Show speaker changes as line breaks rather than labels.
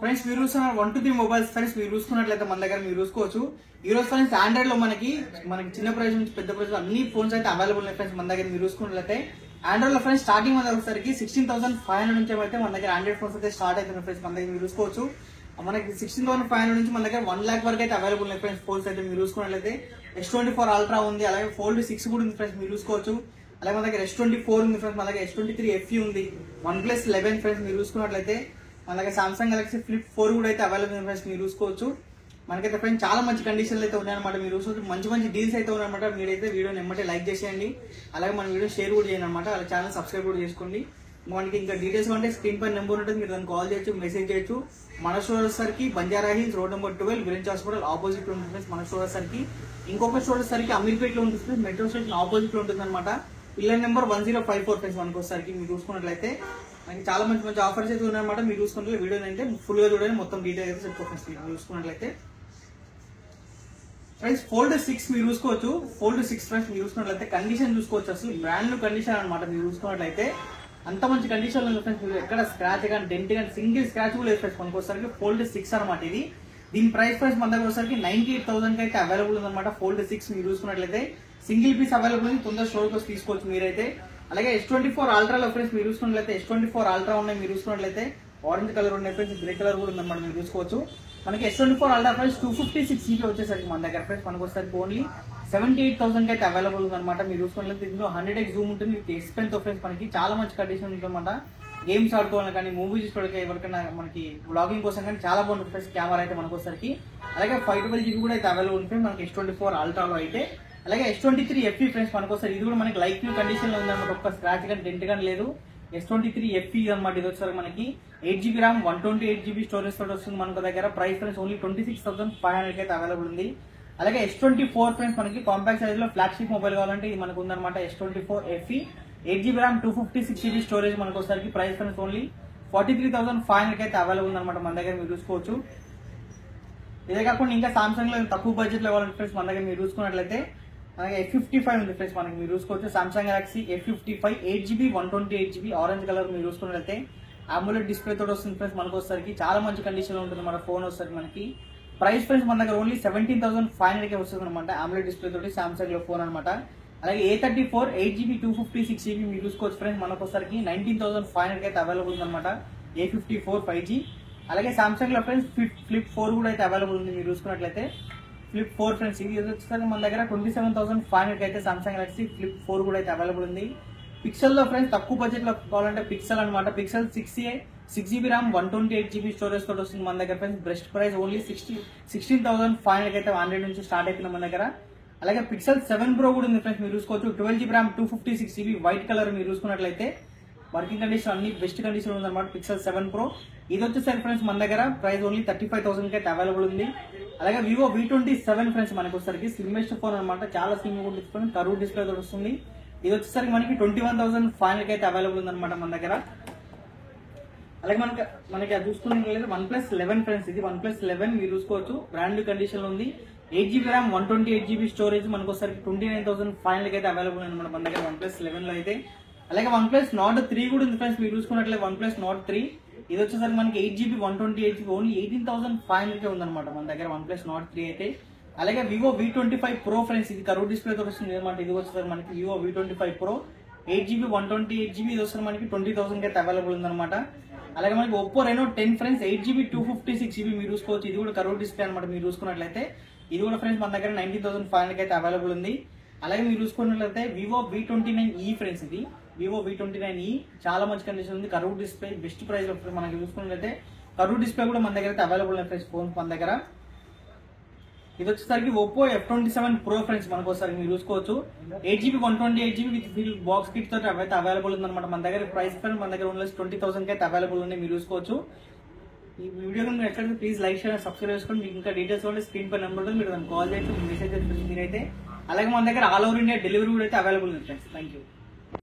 Friends మీరు చూస్తున్న 123 mobiles friends మీరు చూసుకున్నట్లయితే మన దగ్గర మీరు చూసుకోవచ్చు. ఈ రోజు ఫ్రెండ్స్ ఆండ్రాయిడ్ లో మనకి చిన్న ప్రైస్ నుంచి పెద్ద ప్రైస్ అన్ని ఫోన్స్ అయితే అవైలబుల్ ఉన్నాయి ఫ్రెండ్స్ మన దగ్గర మీరు చూసుకున్నట్లయితే. ఆండ్రాయిడ్ లో ఫ్రెండ్స్ స్టార్టింగ్ మన వచ్చేసరికి 16,500 నుంచి అయితే మన దగ్గర ఆండ్రాయిడ్ ఫోన్స్ అయితే స్టార్ట్ అవుతున్నాయి ఫ్రెండ్స్ మన దగ్గర మీరు చూసుకోవచ్చు. మనకి 16,500 నుంచి మన దగ్గర 1 lakh వరకు అయితే అవైలబుల్ ఉన్నాయి ఫ్రెండ్స్ ఫోన్స్ అయితే మీరు చూసుకున్నట్లయితే. S24 అల్ట్రా ఉంది, అలాగే Fold 6 కూడా ఉంది ఫ్రెండ్స్ మీరు చూసుకోవచ్చు. అలాగే మన దగ్గర S24 ఉంది ఫ్రెండ్స్, మన దగ్గర S23 FE ఉంది, OnePlus 11 ఫ్రెండ్స్ మీరు చూసుకున్నట్లయితే. మన దగ్గర Samsung Galaxy Flip 4 కూడా అయితే అవైలబుల్ ఉంది ఫ్రెండ్స్ మీరు చూసుకోవచ్చు. మనకైతే ఫ్రెండ్స్ చాలా మంచి కండిషన్లు అయితే ఉన్నాయన్నమాట మీరు చూసుకోవచ్చు. మంచి మంచి డీల్స్ అయితే ఉన్నాయన్నమాట. మీరైతే వీడియోని ఎమ్మటే లైక్ చేసేయండి, అలాగే మన వీడియో షేర్ కూడా చేయండి అనమాట. అలా ఛానల్ సబ్స్క్రైబ్ కూడా చేసుకోండి. మనకి ఇంకా డీటెయిల్స్ ఉంటే స్క్రీన్ పై నెంబర్ ఉంటుంది, మీరు దాన్ని కాల్ చేయొచ్చు, మెసేజ్ చేయొచ్చు. మన స్టోర్ సరికి Banjara hills road number 12 bridge hospital opposite లో ఉంటుంది ఫ్రెండ్స్ మన స్టోర్ సరికి. ఇంకొక స్టోర్ సరికి అమీర్పేట్ లో ఉంటుంది ఫ్రెండ్స్, మెట్రో స్టేషన్ ఆపోజిట్ లో ఉంటుంది అనమాట. పిల్లర్ నెంబర్ 1054 ఫ్రెండ్స్ మనకు వచ్చేసరికి మీరు చూసుకున్నట్లయితే. మనకి చాలా మంచి మంచి ఆఫర్స్ అయితే ఉన్నాయన్నమాట. మీరు చూసుకుంటే వీడియో అయితే ఫుల్ గా చూడండి, మొత్తం డీటెయిల్ అయితే చెప్పుకోవచ్చు మీరు చూసుకున్నట్లయితే. ఫ్రెండ్స్ Fold 6 మీరు చూసుకోవచ్చు. Fold 6 ఫ్రెండ్స్ మీరు చూసుకున్నట్లయితే కండిషన్ చూసుకోవచ్చు, అసలు బ్రాండ్ న్యూ కండిషన్ అనమాట మీరు చూసుకున్నట్లయితే. అంత మంచి కండిషన్ లో ఫ్రెండ్స్ మీరు ఎక్కడ స్క్రాచ్ కానీ డెంట్ కానీ సింగిల్ స్క్రాచ్ కూడా లేదు ఫ్రెండ్స్ మనకు వచ్చేసరికి. Fold 6 అనమాట ఇది. దీని ప్రైస్ మన దగ్గర వచ్చేసరికి 98,000 అయితే అవైలబుల్ ఉందన్నమాట. Fold 6 మీరు చూసుకున్నట్లయితే సింగిల్ పీస్ అవైలబుల్ ఉంది, తొందర స్టోర్ కోసం తీసుకోవచ్చు మీరైతే. అలాగే S24 అల్ట్రాలో ఫ్రెండ్స్ మీరు చూసుకున్నట్లయితే S24 అల్ట్రా ఉన్నాయి మీరు చూసుకున్నట్లయితే. ఆరెంజ్ కలర్ ఉన్నాయి ఫ్రెండ్స్, గ్రే కలర్ కూడా ఉందన్నమాట మీరు చూసుకోవచ్చు. మనకి S24 అల్ట్రా ఫ్రెండ్స్ 256 GB వచ్చేసరికి మన దగ్గర ఫ్రెండ్స్ మనకు వచ్చేసరికి ఓన్లీ 78,000 అయితే అవైలబుల్ ఉందన్నమాట మీరు చూసుకున్నట్లయితే. దీంట్లో 100x జూమ్ ఉంటుంది, ఎక్స్ పెన్ తో ఫ్రెండ్స్ మనకి చాలా మంచి కండిషన్ ఉంటుందన్నమాట. గేమ్స్ ఆడుకోవాలని కానీ, మూవీ చూసుకోవడానికి, ఎవరికైనా మనకి బ్లాగింగ్ కోసం కానీ చాలా బాగుంటుంది ఫ్రెండ్స్ కెమెరా అయితే మనకు వచ్చేసరికి. అలాగే 512 GB కూడా అయితే అవైలబుల్ ఉంటుంది మనకి S24 అల్ట్రాలో అయితే. అలాగే S23 FE ఫ్రెండ్స్ మనకు వస్తారు, ఇది కూడా మనకి లైక్ న్యూ కండిషన్ లో ఉందన్నమాట. ఒక్క స్క్రాచ్ కానీ డెంట్ కానీ లేదు. S23 FE అనమాట. ఇది వచ్చేసరికి మనకి 8GB RAM 128GB స్టోరేజ్ తోటి వస్తుంది మనకు దగ్గర. ప్రైస్ ఫ్రెండ్స్ ఓన్లీ 26,500 అయితే అవైలబుల్ ఉంది. అలాగే S24 ఫ్రెండ్స్ మనకి కాంపాక్ట్ సైజ్ లో ఫ్లాగ్షిప్ మొబైల్ కావాలంటే ఇది మనకు ఉందన్నమాట. S24 FE 8GB RAM 256GB storage మనకు వచ్చేసరికి ప్రైస్ ఫ్రెండ్స్ ఓన్లీ 43,500 అయితే అవైలబుల్ ఉందన్నమాట మన దగ్గర మీరు చూసుకోవచ్చు. ఇదే కాకుండా ఇంకా సామ్సంగ్ లో తక్కువ బడ్జెట్ లో కావాలంటే ఫ్రెండ్స్ మన దగ్గర మీరు చూసుకున్నట్లయితే అలాగే F55 ఉంది ఫ్రెండ్స్ మనకి మీరు చూసుకోవచ్చు. Samsung Galaxy F55 8GB 128GB orange colour మీరు చూసుకున్నట్లయితే. AMOLED డిస్ప్లే తోటి వస్తుంది ఫ్రెండ్స్ మనకు వచ్చేసరికి. చాలా మంచి కండిషన్ లో ఉంటుంది మన ఫోన్ వచ్చేసరికి మనకి. ప్రైస్ ఫ్రెండ్స్ మన దగ్గర ఓన్లీ 17,500 కే వస్తుంది అనమాట. AMOLED డిస్ప్లే తోటి సామ్సంగ్ లో ఫోన్ అనమాట. అలాగే A34 8GB 256GB మీరు చూసుకోవచ్చు ఫ్రెండ్స్ మనకు వచ్చేసరికి 19,500 అయితే అవైలబుల్ ఉంది అనమాట. A54 5G. అలాగే సామ్సంగ్ లో ఫ్రెండ్స్ Flip 4 కూడా అయితే అవైలబుల్ ఉంది మీరు చూసుకున్నట్లయితే. Flip 4 ఫ్రెండ్స్ ఇది వచ్చేసరికి మన దగ్గర 27,500 అయితే సామ్సంగ్ గెలాక్సీ Flip 4 కూడా అయితే అవైలబుల్ ఉంది. పిక్సెల్ లో ఫ్రెండ్స్ తక్కువ బడ్జెట్ లో కావాలంటే పిక్సెల్ అనమాట. Pixel 6GB RAM 128GB storage తోటి వస్తుంది మన దగ్గర ఫ్రెండ్స్. బెస్ట్ ప్రైస్ ఓన్లీ 16,500 అయితే 100 నుంచి స్టార్ట్ అయిపోయింది మన దగ్గర. అలాగే పిక్సెల్ 7 Pro కూడా ఉంది ఫ్రెండ్స్ మీరు చూసుకోవచ్చు. 12GB RAM 256GB white colour మీరు చూసుకున్నట్లయితే. వర్కింగ్ కండిషన్ అన్ని బెస్ట్ కండిషన్ ఉందన్నమాట. పిక్సెల్ 7 Pro ఇది వచ్చేసరికి ఫ్రెండ్స్ మన దగ్గర ప్రైస్ ఓన్లీ 35,000 అయితే అవైలబుల్ ఉంది. అలాగే Vivo V27 ఫ్రెండ్స్ మనకు వచ్చేసరికి స్లిమ్మెస్ట్ ఫోన్ అనమాట. చాలా స్లిమ్ గా ఉంటుంది, కర్వ్ డిస్ప్లే తోటి వస్తుంది. ఇది వచ్చేసరికి మనకి 21,500 అయితే అవైలబుల్ ఉందన్నమాట మన దగ్గర. అలాగే మనకి అది చూసుకున్నట్లయితే OnePlus 11 ఫ్రెండ్స్ ఇది OnePlus 11 మీరు చూసుకోవచ్చు. బ్రాండ్ న్యూ కండిషన్ లో ఉంది. 8GB RAM 128GB స్టోరేజ్ మనకు వచ్చేసరికి 29,500 అయితే అవైలబుల్ ఉంది మన దగ్గర OnePlus 11 లో అయితే. అలాగే OnePlus Nord 3 కూడా ఉంది ఫ్రెండ్స్ మీరు చూసుకున్నట్లయితే. OnePlus Nord 3 ఇది వచ్చేసరికి మనకి 8GB 128GB ఓన్లీ 18,500 ఉందన్నమాట మన దగ్గర OnePlus Nord 3 అయితే. అలాగే Vivo V25 Pro ఫ్రెండ్స్ ఇది కర్వ్ డిస్ప్లే తో వస్తుంది అనమాట. ఇది వచ్చేసరికి మనకి Vivo V25 Pro 8GB 128GB ఇది వచ్చేసరికి మనకి 20,000 అయితే అవైలబుల్ ఉందన్నమాట. అలాగే మనకి Oppo Reno 10 friends 8GB 256GB మీరు చూసుకోవచ్చు. ఇది కూడా కర్వ్ డిస్ప్లే అనమాట మీరు చూసుకున్నట్లయితే. ఇది కూడా ఫ్రెండ్స్ మన దగ్గర 19,500 అయితే అవైలబుల్ ఉంది. అలాగే మీరు చూసుకున్నట్లయితే Vivo V29e ఫ్రెండ్స్ ఇది Vivo V29e చాలా మంచి కండిషన్ ఉంది. కర్వ్ డిస్ప్లే బెస్ట్ ప్రైస్ లో మనకి చూసుకున్నట్లయితే. కర్వ్ డిస్ప్లే కూడా మన దగ్గర అయితే అవైలబుల్ ఉన్నాయి ఫ్రెండ్స్ ఫోన్ మన దగ్గర. ఇది వచ్చేసరికి Oppo F27 Pro ఫ్రెండ్స్ మనకు వచ్చేసరికి మీరు చూసుకోవచ్చు. 8GB 128GB with box kit తోటి అయితే అవైలబుల్ ఉందన్నమాట మన దగ్గర. ప్రైస్ ఫ్రెండ్ మన దగ్గర ఓన్లీ 20,000 అయితే అవైలబుల్ ఉంది మీరు చూసుకోవచ్చు. ఈ వీడియో మీరు ఎట్లయితే ప్లీజ్ లైక్ షేర్ సబ్స్క్రైబ్ చేసుకోండి. మీకు ఇంకా డీటెయిల్స్ ఉంటే స్క్రీన్ పై నెంబర్ ఉంటుంది, మీరు దాన్ని కాల్ చేయొచ్చు, మెసేజ్ చేయొచ్చు మీరైతే. అలాగే మన దగ్గర ఆల్ ఓవర్ ఇండియా డెలివరీ కూడా అయితే అవైలబుల్ ఉంది ఫ్రెండ్స్. Thank you.